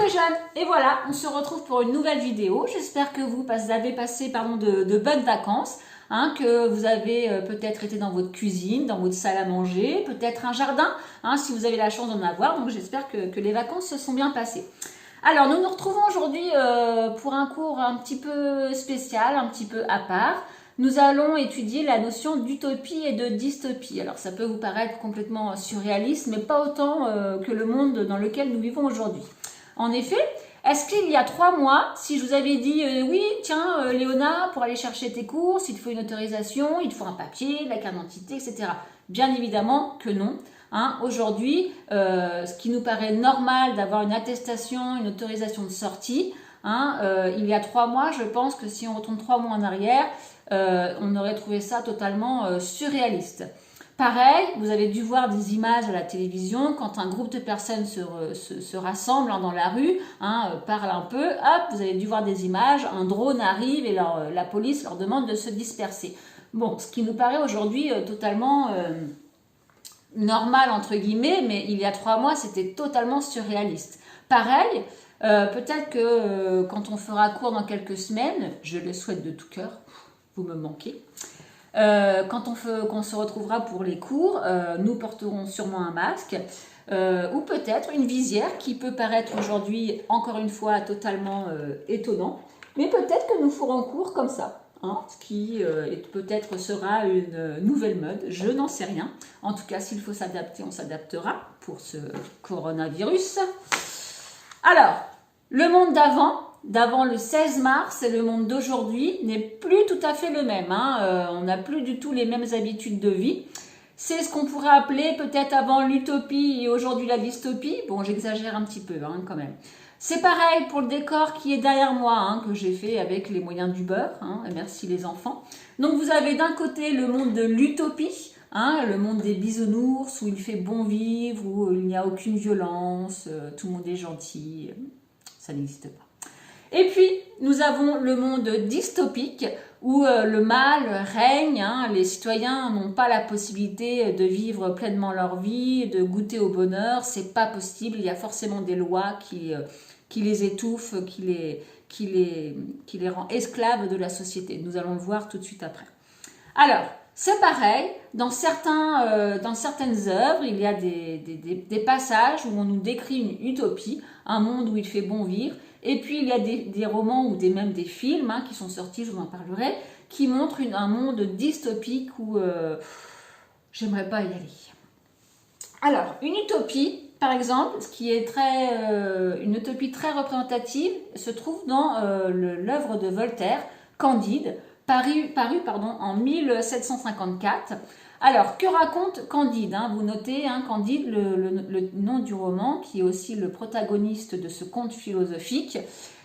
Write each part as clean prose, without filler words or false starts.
les jeunes, et voilà, on se retrouve pour une nouvelle vidéo. J'espère que vous avez passé de bonnes vacances, hein, que vous avez peut-être été dans votre cuisine, dans votre salle à manger, peut-être un jardin, hein, si vous avez la chance d'en avoir. Donc j'espère que les vacances se sont bien passées. Alors nous nous retrouvons aujourd'hui pour un cours un petit peu spécial, un petit peu à part. Nous allons étudier la notion d'utopie et de dystopie. Alors ça peut vous paraître complètement surréaliste, mais pas autant que le monde dans lequel nous vivons aujourd'hui. En effet, est-ce qu'il y a 3 mois, si je vous avais dit oui, tiens Léona, pour aller chercher tes courses, il te faut une autorisation, il te faut un papier, la carte d'identité, etc. Bien évidemment que non. Hein, aujourd'hui, ce qui nous paraît normal d'avoir une attestation, une autorisation de sortie, hein, il y a 3 mois, je pense que si on retourne 3 mois en arrière, on aurait trouvé ça totalement surréaliste. Pareil, vous avez dû voir des images à la télévision quand un groupe de personnes se rassemble dans la rue, hein, parle un peu, hop, vous avez dû voir des images, un drone arrive et la police leur demande de se disperser. Bon, ce qui nous paraît aujourd'hui totalement normal entre guillemets, mais il y a 3 mois, c'était totalement surréaliste. Pareil, peut-être que quand on fera cours dans quelques semaines, je le souhaite de tout cœur, vous me manquez, quand on se retrouvera pour les cours, nous porterons sûrement un masque ou peut-être une visière qui peut paraître aujourd'hui, encore une fois, totalement étonnant, mais peut-être que nous ferons cours comme ça. Hein, ce qui peut-être sera une nouvelle mode, je n'en sais rien. En tout cas, s'il faut s'adapter, on s'adaptera pour ce coronavirus. Alors, le monde d'avant le 16 mars et le monde d'aujourd'hui n'est plus tout à fait le même. Hein. On n'a plus du tout les mêmes habitudes de vie. C'est ce qu'on pourrait appeler peut-être avant l'utopie et aujourd'hui la dystopie. Bon, j'exagère un petit peu hein, quand même. C'est pareil pour le décor qui est derrière moi, hein, que j'ai fait avec les moyens du beurre. Hein, et merci les enfants. Donc vous avez d'un côté le monde de l'utopie, hein, le monde des bisounours, où il fait bon vivre, où il n'y a aucune violence, tout le monde est gentil. Ça n'existe pas. Et puis, nous avons le monde dystopique, où le mal règne, hein, les citoyens n'ont pas la possibilité de vivre pleinement leur vie, de goûter au bonheur, c'est pas possible, il y a forcément des lois qui les étouffent, qui les rend esclaves de la société. Nous allons le voir tout de suite après. Alors, c'est pareil, dans certaines œuvres, il y a des passages où on nous décrit une utopie, un monde où il fait bon vivre, et puis il y a des romans ou même des films hein, qui sont sortis, je vous en parlerai, qui montrent un monde dystopique où j'aimerais pas y aller. Alors, une utopie, par exemple, ce qui est une utopie très représentative, se trouve dans l'œuvre de Voltaire, Candide, paru en 1754. Alors, que raconte Candide hein? Vous notez, hein, Candide, le nom du roman, qui est aussi le protagoniste de ce conte philosophique.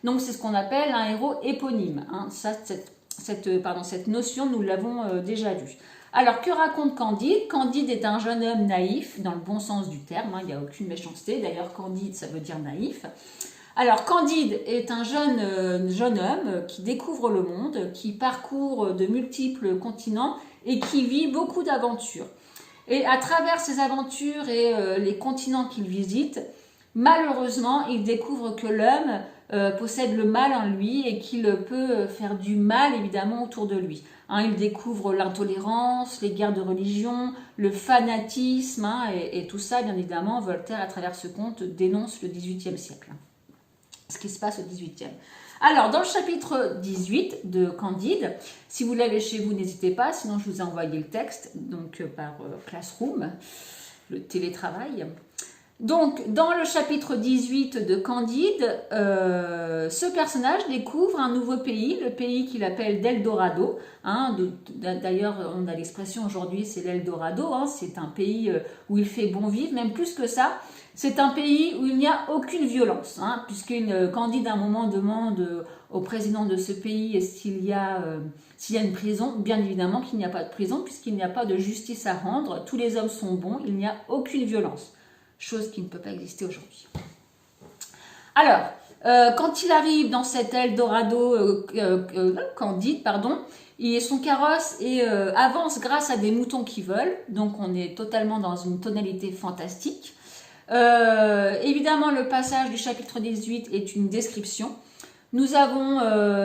Donc, c'est ce qu'on appelle un héros éponyme. Hein. Cette notion, nous l'avons déjà vue. Alors, que raconte Candide? Candide est un jeune homme naïf, dans le bon sens du terme, hein, il n'y a aucune méchanceté. D'ailleurs, Candide, ça veut dire naïf. Alors, Candide est un jeune homme qui découvre le monde, qui parcourt de multiples continents et qui vit beaucoup d'aventures. Et à travers ces aventures et les continents qu'il visite, malheureusement, il découvre que l'homme possède le mal en lui et qu'il peut faire du mal, évidemment, autour de lui. Hein, il découvre l'intolérance, les guerres de religion, le fanatisme, hein, et tout ça, bien évidemment, Voltaire, à travers ce conte, dénonce le XVIIIe siècle. Ce qui se passe au XVIIIe. Alors, dans le chapitre 18 de Candide, si vous l'avez chez vous, n'hésitez pas, sinon je vous ai envoyé le texte, donc par Classroom, le télétravail. Donc, dans le chapitre 18 de Candide, ce personnage découvre un nouveau pays, le pays qu'il appelle d'Eldorado. Hein, d'ailleurs, on a l'expression aujourd'hui, c'est l'Eldorado, hein, c'est un pays où il fait bon vivre, même plus que ça. C'est un pays où il n'y a aucune violence, hein, puisqu'une Candide à un moment demande au président de ce pays s'il y a une prison. Bien évidemment qu'il n'y a pas de prison, puisqu'il n'y a pas de justice à rendre. Tous les hommes sont bons, il n'y a aucune violence. Chose qui ne peut pas exister aujourd'hui. Alors, quand il arrive dans cet Eldorado, Candide, son carrosse avance grâce à des moutons qui volent. Donc, on est totalement dans une tonalité fantastique. Évidemment, le passage du chapitre 18 est une description. Nous avons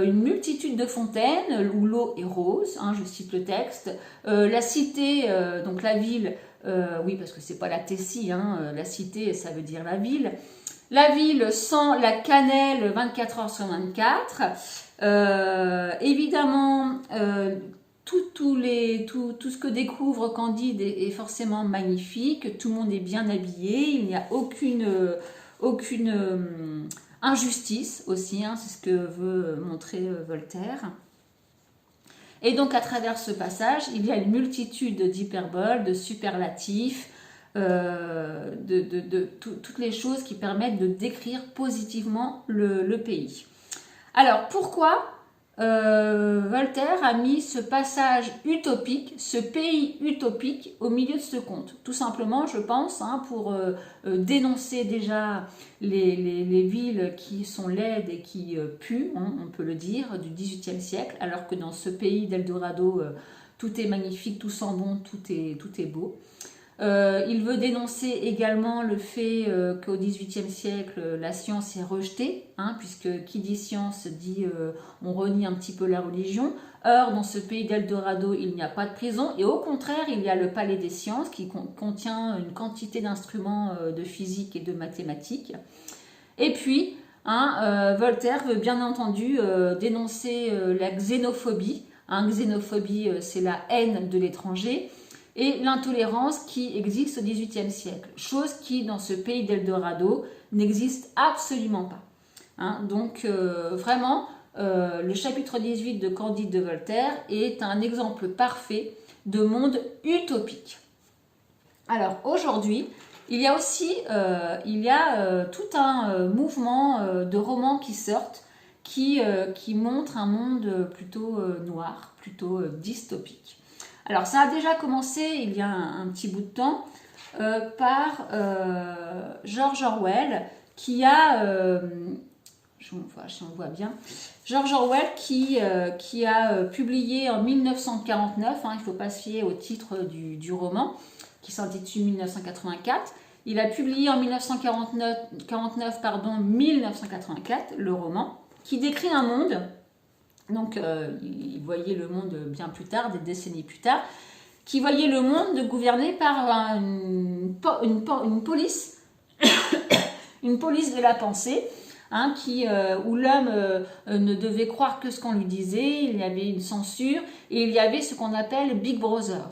une multitude de fontaines où l'eau est rose, hein, je cite le texte. La cité, donc la ville, oui parce que c'est pas la Tessie, hein, la cité ça veut dire la ville. La ville sent la cannelle 24 heures sur 24. Évidemment, tout ce que découvre Candide est forcément magnifique. Tout le monde est bien habillé. Il n'y a aucune injustice aussi. Hein, c'est ce que veut montrer Voltaire. Et donc, à travers ce passage, il y a une multitude d'hyperboles, de superlatifs, toutes les choses qui permettent de décrire positivement le pays. Alors, pourquoi Voltaire a mis ce passage utopique, ce pays utopique au milieu de ce conte? Tout simplement, je pense, hein, pour dénoncer déjà les villes qui sont laides et qui puent, hein, on peut le dire, du XVIIIe siècle, alors que dans ce pays d'Eldorado, tout est magnifique, tout sent bon, tout est beau. Il veut dénoncer également le fait qu'au XVIIIe siècle, la science est rejetée, hein, puisque qui dit science dit on renie un petit peu la religion. Or, dans ce pays d'Eldorado, il n'y a pas de prison, et au contraire, il y a le Palais des Sciences qui contient une quantité d'instruments de physique et de mathématiques. Et puis, hein, Voltaire veut bien entendu dénoncer la xénophobie. Hein, xénophobie, c'est la haine de l'étranger. Et l'intolérance qui existe au XVIIIe siècle, chose qui, dans ce pays d'Eldorado, n'existe absolument pas. Hein, donc, vraiment, le chapitre 18 de Candide de Voltaire est un exemple parfait de monde utopique. Alors, aujourd'hui, il y a aussi tout un mouvement de romans qui sortent, qui montrent un monde plutôt noir, plutôt dystopique. Alors, ça a déjà commencé il y a un petit bout de temps par George Orwell qui a, si on voit bien, George Orwell qui a publié en 1949, hein, il ne faut pas se fier au titre du roman, qui s'intitule 1984. Il a publié en 1984, le roman, qui décrit un monde. Donc, il voyait le monde bien plus tard, des décennies plus tard, qui voyait le monde gouverné par une police, une police de la pensée, hein, où l'homme ne devait croire que ce qu'on lui disait, il y avait une censure, et il y avait ce qu'on appelle Big Brother.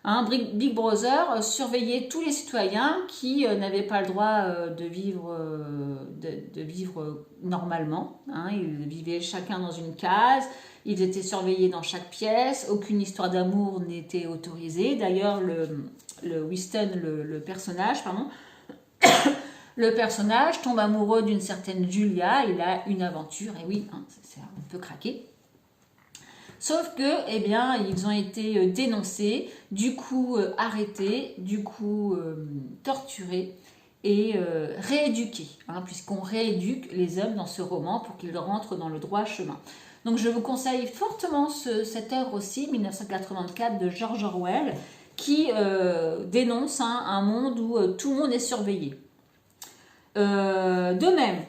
Hein, Big Brother surveillait tous les citoyens qui n'avaient pas le droit de vivre normalement. Hein, ils vivaient chacun dans une case, ils étaient surveillés dans chaque pièce, aucune histoire d'amour n'était autorisée. D'ailleurs, le Winston, le personnage, le personnage tombe amoureux d'une certaine Julia, il a une aventure, et oui, hein, c'est un peu craqué. Sauf que, eh bien, ils ont été dénoncés, du coup arrêtés, du coup torturés et rééduqués, hein, puisqu'on rééduque les hommes dans ce roman pour qu'ils rentrent dans le droit chemin. Donc je vous conseille fortement cette œuvre aussi, 1984 de George Orwell, qui dénonce un monde où tout le monde est surveillé. De même,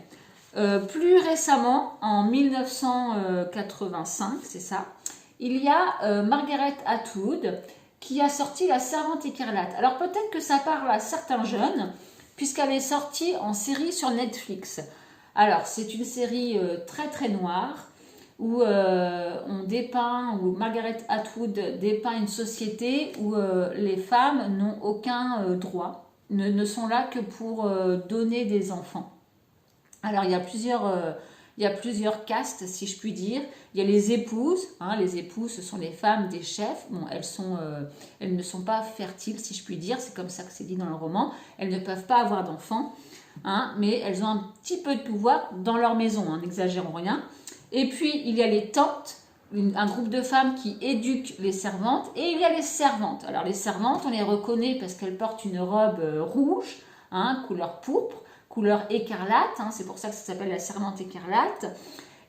plus récemment, en 1985, c'est ça, il y a Margaret Atwood qui a sorti La Servante écarlate. Alors peut-être que ça parle à certains jeunes, puisqu'elle est sortie en série sur Netflix. Alors c'est une série très très noire, où Margaret Atwood dépeint une société où les femmes n'ont aucun droit, ne sont là que pour donner des enfants. Alors, il y a plusieurs castes, si je puis dire. Il y a les épouses. Hein, les épouses, ce sont les femmes des chefs. Bon, elles ne sont pas fertiles, si je puis dire. C'est comme ça que c'est dit dans le roman. Elles ne peuvent pas avoir d'enfants, hein, mais elles ont un petit peu de pouvoir dans leur maison, hein, n'exagérons rien. Et puis, il y a les tantes, un groupe de femmes qui éduquent les servantes. Et il y a les servantes. Alors, les servantes, on les reconnaît parce qu'elles portent une robe rouge, hein, couleur pourpre, couleur écarlate, hein, c'est pour ça que ça s'appelle la servante écarlate.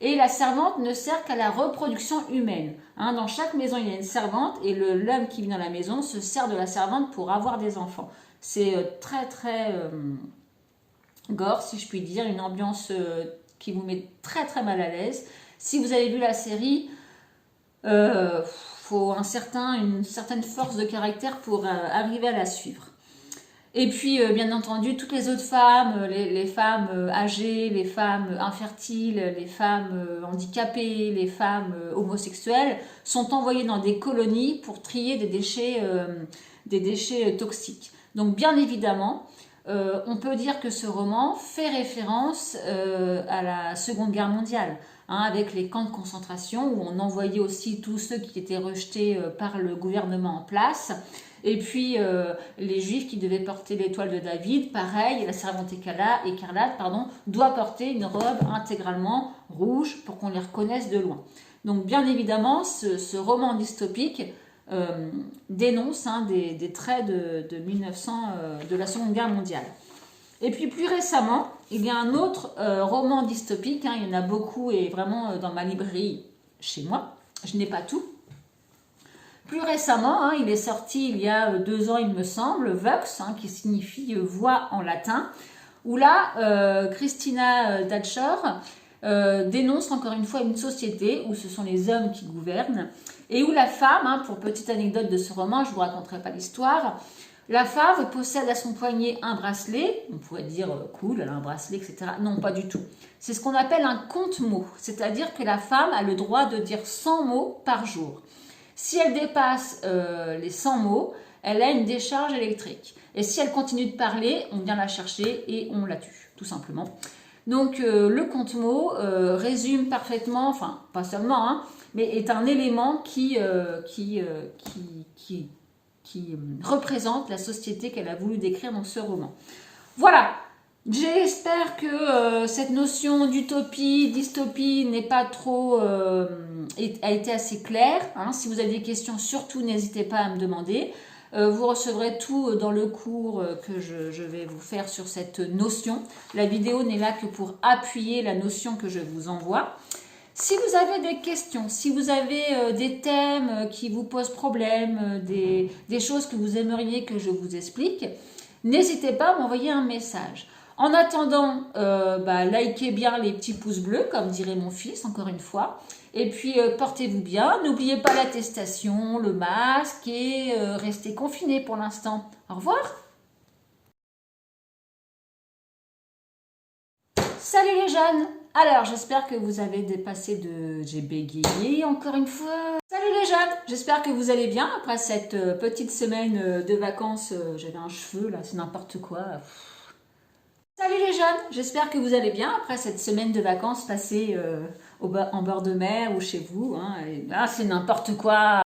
Et la servante ne sert qu'à la reproduction humaine. Hein, dans chaque maison, il y a une servante et l'homme qui vit dans la maison se sert de la servante pour avoir des enfants. C'est très très gore, si je puis dire, une ambiance qui vous met très très mal à l'aise. Si vous avez vu la série, faut une certaine force de caractère pour arriver à la suivre. Et puis, bien entendu, toutes les autres femmes, les femmes âgées, les femmes infertiles, les femmes handicapées, les femmes homosexuelles, sont envoyées dans des colonies pour trier des déchets toxiques. Donc, bien évidemment, on peut dire que ce roman fait référence à la Seconde Guerre mondiale, hein, avec les camps de concentration où on envoyait aussi tous ceux qui étaient rejetés par le gouvernement en place. Et puis les juifs qui devaient porter l'étoile de David, pareil, la servante écarlate, doit porter une robe intégralement rouge pour qu'on les reconnaisse de loin. Donc bien évidemment, ce roman dystopique dénonce des traits de 1900, de la Seconde Guerre mondiale. Et puis plus récemment, il y a un autre roman dystopique, hein, il y en a beaucoup et vraiment dans ma librairie chez moi, je n'ai pas tout. Plus récemment, hein, il est sorti il y a 2 ans, il me semble, Vox, hein, qui signifie voix en latin, où là, Christina Dadscher dénonce encore une fois une société où ce sont les hommes qui gouvernent, et où la femme, hein, pour petite anecdote de ce roman, je ne vous raconterai pas l'histoire, la femme possède à son poignet un bracelet, on pourrait dire cool, elle a un bracelet, etc. Non, pas du tout. C'est ce qu'on appelle un compte-mots, c'est-à-dire que la femme a le droit de dire 100 mots par jour. Si elle dépasse les 100 mots, elle a une décharge électrique. Et si elle continue de parler, on vient la chercher et on la tue, tout simplement. Donc le compte-mots résume parfaitement, enfin pas seulement, hein, mais est un élément qui représente la société qu'elle a voulu décrire dans ce roman. Voilà. J'espère que cette notion d'utopie, dystopie n'est pas trop a été assez claire. Hein. Si vous avez des questions, surtout n'hésitez pas à me demander. Vous recevrez tout dans le cours que je vais vous faire sur cette notion. La vidéo n'est là que pour appuyer la notion que je vous envoie. Si vous avez des questions, si vous avez des thèmes qui vous posent problème, des choses que vous aimeriez que je vous explique, n'hésitez pas à m'envoyer un message. En attendant, likez bien les petits pouces bleus, comme dirait mon fils, encore une fois. Et puis, portez-vous bien. N'oubliez pas l'attestation, le masque et restez confinés pour l'instant. Au revoir. Salut les jeunes. Alors, j'espère que vous avez dépassé de... J'ai bégayé encore une fois. Salut les jeunes. J'espère que vous allez bien après cette petite semaine de vacances. J'avais un cheveu là, c'est n'importe quoi. Salut les jeunes, j'espère que vous allez bien après cette semaine de vacances passée en bord de mer ou chez vous. Hein. C'est n'importe quoi.